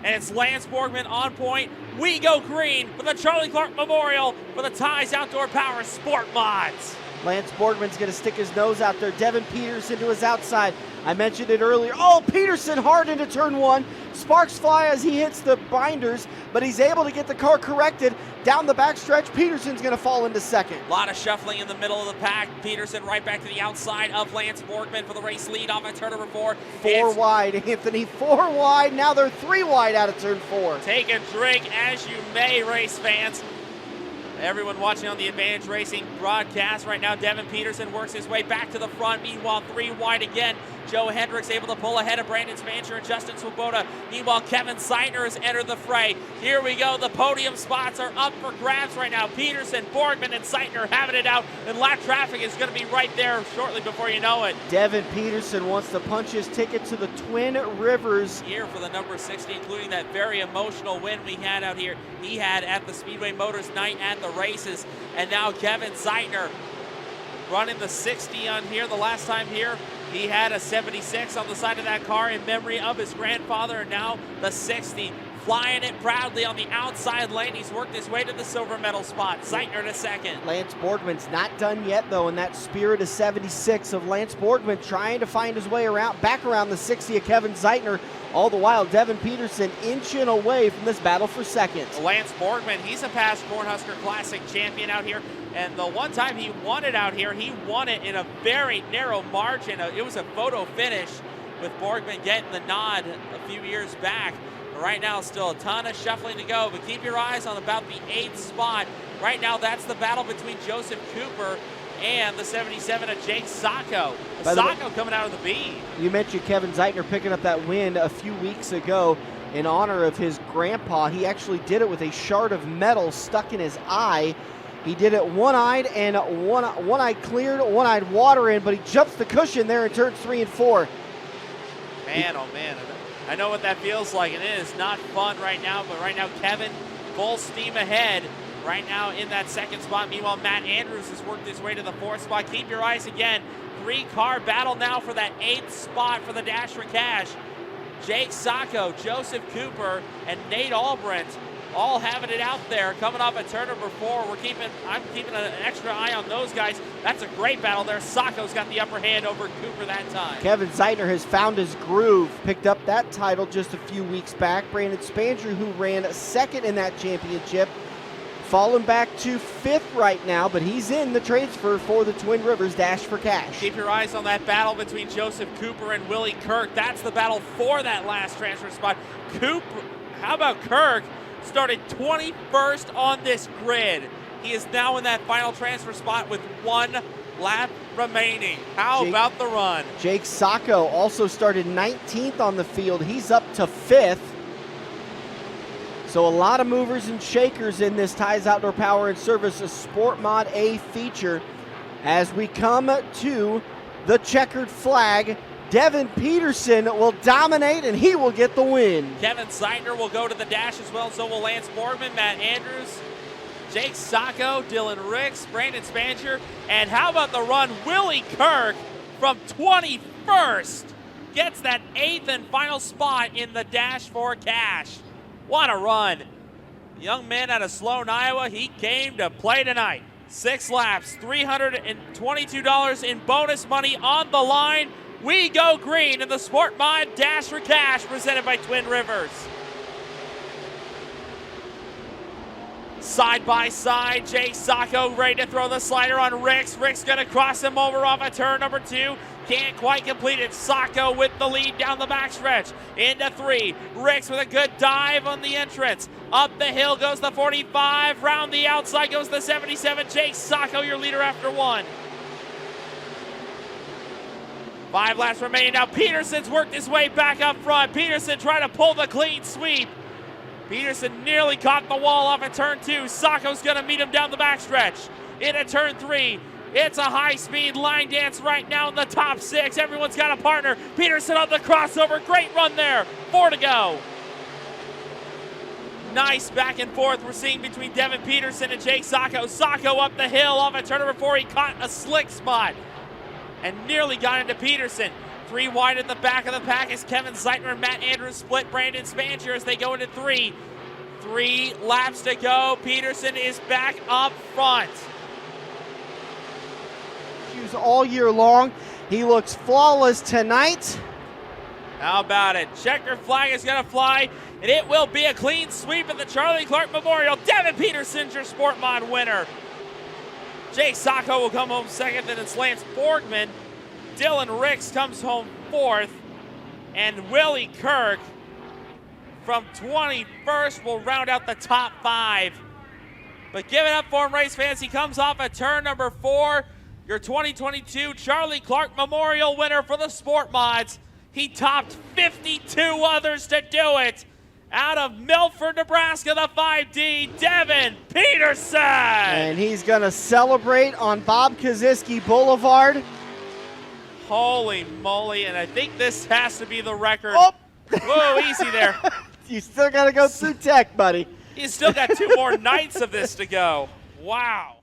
and it's Lance Borgman on point. We go green for the Charlie Clark Memorial for the Ties Outdoor Power Sport Mods. Lance Borgman's going to stick his nose out there. Devin Peterson to his outside. I mentioned it earlier. Oh, Peterson hard into turn one. Sparks fly as he hits the binders, but he's able to get the car corrected. Down the backstretch, Peterson's going to fall into second. A lot of shuffling in the middle of the pack. Peterson right back to the outside of Lance Borgman for the race lead off at turn number 4. Four wide, Anthony. 4 wide. Now they're 3 wide out of turn 4. Take a drink as you may, race fans. Everyone watching on the Advantage Racing broadcast right now, Devin Peterson works his way back to the front. Meanwhile, 3 wide again. Joe Hendricks able to pull ahead of Brandon Spancher and Justin Swoboda. Meanwhile, Kevin Seitner has entered the fray. Here we go. The podium spots are up for grabs right now. Peterson, Borgman, and Seitner having it out. And lap traffic is going to be right there shortly before you know it. Devin Peterson wants to punch his ticket to the Twin Rivers. Here for the number 60, including that very emotional win we had out here. He had at the Speedway Motors night at the races. And now Kevin Seitner running the 60 on here. The last time here, he had a 76 on the side of that car in memory of his grandfather, and now the 60. Flying it proudly on the outside lane. He's worked his way to the silver medal spot. Seitner to second. Lance Borgman's not done yet, though, in that spirit of 76 of Lance Borgman trying to find his way back around the 60 of Kevin Seitner. All the while, Devin Peterson inching away from this battle for second. Lance Borgman, he's a past Cornhusker Classic champion out here. And the one time he won it out here, he won it in a very narrow margin. It was a photo finish with Borgman getting the nod a few years back. Right now, still a ton of shuffling to go, but keep your eyes on about the 8th spot. Right now, that's the battle between Joseph Cooper and the 77 of Jake Sacco. Sacco coming out of the B. You mentioned Kevin Seitner picking up that win a few weeks ago in honor of his grandpa. He actually did it with a shard of metal stuck in his eye. He did it one-eyed and one-eyed cleared, one-eyed water in, but he jumps the cushion there in turns 3 and 4. Man, oh man. I know what that feels like, and it is not fun right now, but right now Kevin full steam ahead right now in that second spot. Meanwhile, Matt Andrews has worked his way to the 4th spot. Keep your eyes again. 3-car battle now for that 8th spot for the Dash for Cash. Jake Sacco, Joseph Cooper, and Nate Albrandt all having it out there. Coming up at turn number 4, I'm keeping an extra eye on those guys. That's a great battle there. Sacco's got the upper hand over Cooper that time. Kevin Seitner has found his groove, picked up that title just a few weeks back. Brandon Spancher, who ran 2nd in that championship, fallen back to 5th right now, but he's in the transfer for the Twin Rivers Dash for Cash. Keep your eyes on that battle between Joseph Cooper and Willie Kirk. That's the battle for that last transfer spot. How about Kirk? Started 21st on this grid. He is now in that final transfer spot with 1 lap remaining. How about the run? Jake Sacco also started 19th on the field. He's up to 5th. So a lot of movers and shakers in this Ties Outdoor Power and Service Sportmod A feature. As we come to the checkered flag, Devin Peterson will dominate, and he will get the win. Kevin Seitner will go to the dash as well, so will Lance Borgman, Matt Andrews, Jake Sacco, Dylan Ricks, Brandon Spancher, and how about the run? Willie Kirk from 21st gets that 8th and final spot in the Dash for Cash. What a run. The young man out of Sloan, Iowa, he came to play tonight. 6 laps, $322 in bonus money on the line. We go green in the Sportmod Dash for Cash presented by Twin Rivers. Side by side, Jake Sacco ready to throw the slider on Ricks. Ricks gonna cross him over off of turn number 2. Can't quite complete it. Sacco with the lead down the backstretch. Into 3. Ricks with a good dive on the entrance. Up the hill goes the 45. Round the outside goes the 77. Jake Sacco, your leader after 1. 5 laps remaining now. Peterson's worked his way back up front. Peterson trying to pull the clean sweep. Peterson nearly caught the wall off at turn 2. Sacco's going to meet him down the backstretch. Into turn 3. It's a high-speed line dance right now in the top 6. Everyone's got a partner. Peterson on the crossover. Great run there. 4 to go. Nice back and forth we're seeing between Devin Peterson and Jake Sacco. Sacco up the hill off at turn number 4. He caught a slick spot and nearly got into Peterson. 3 wide at the back of the pack as Kevin Zeitner and Matt Andrews split Brandon Spanger as they go into 3. 3 laps to go. Peterson is back up front. All year long. He looks flawless tonight. How about it? Checker flag is going to fly, and it will be a clean sweep at the Charlie Clark Memorial. Devin Peterson's your Sportmod winner. Jake Sacco will come home second, then it's Lance Borgman. Dylan Ricks comes home fourth, and Willie Kirk from 21st will round out the top 5. But give it up for him, race fans. He comes off at turn number 4. Your 2022 Charlie Clark Memorial winner for the Sport Mods. He topped 52 others to do it. Out of Milford, Nebraska, the 5D, Devin Peterson. And he's going to celebrate on Bob Kaziski Boulevard. Holy moly, and I think this has to be the record. Oh. Whoa, easy there. You still got to go through tech, buddy. He's still got 2 more nights of this to go. Wow.